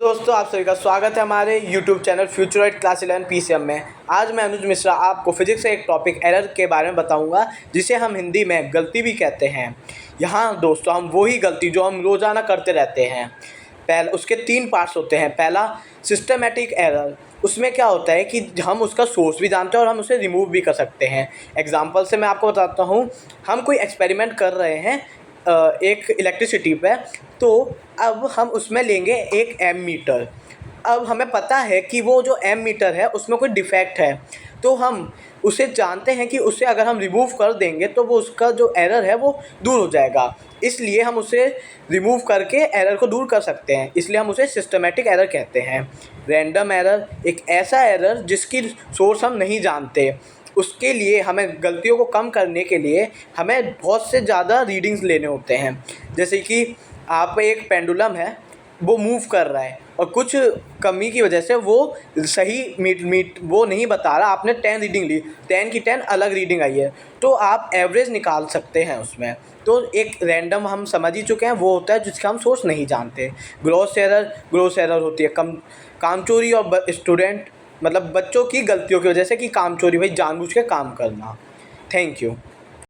दोस्तों, आप सभी का स्वागत है हमारे YouTube चैनल फ्यूचरॉइड क्लास 11 PCM में। आज मैं अनुज मिश्रा आपको फिजिक्स से एक टॉपिक एरर के बारे में बताऊंगा, जिसे हम हिंदी में गलती भी कहते हैं। यहाँ दोस्तों हम वही गलती जो हम रोज़ाना करते रहते हैं। पहले उसके 3 पार्ट्स होते हैं। पहला सिस्टमेटिक एरर। उसमें क्या होता है कि हम उसका सोर्स भी जानते हैं और हम उसे रिमूव भी कर सकते हैं। एग्जाम्पल से मैं आपको बताता हूँ। हम कोई एक्सपेरिमेंट कर रहे हैं एक इलेक्ट्रिसिटी पे, तो अब हम उसमें लेंगे एक एमीटर। अब हमें पता है कि वो जो एमीटर है उसमें कोई डिफेक्ट है, तो हम उसे जानते हैं कि उसे अगर हम रिमूव कर देंगे तो वो उसका जो एरर है वो दूर हो जाएगा। इसलिए हम उसे रिमूव करके एरर को दूर कर सकते हैं, इसलिए हम उसे सिस्टमेटिक एरर कहते हैं। रैंडम एरर एक ऐसा एरर जिसकी सोर्स हम नहीं जानते। उसके लिए हमें गलतियों को कम करने के लिए हमें बहुत से ज़्यादा रीडिंग्स लेने होते हैं। जैसे कि आप एक पेंडुलम है, वो मूव कर रहा है और कुछ कमी की वजह से वो सही मीट वो नहीं बता रहा। आपने 10 रीडिंग ली, 10 की 10 अलग रीडिंग आई है, तो आप एवरेज निकाल सकते हैं उसमें। तो एक रैंडम हम समझ ही चुके हैं, वो होता है जिसका हम सोर्स नहीं जानते। ग्रॉस एरर होती है कामचोरी और स्टूडेंट मतलब बच्चों की गलतियों की वजह से, कि कामचोरी भाई जानबूझ के काम करना। Thank you.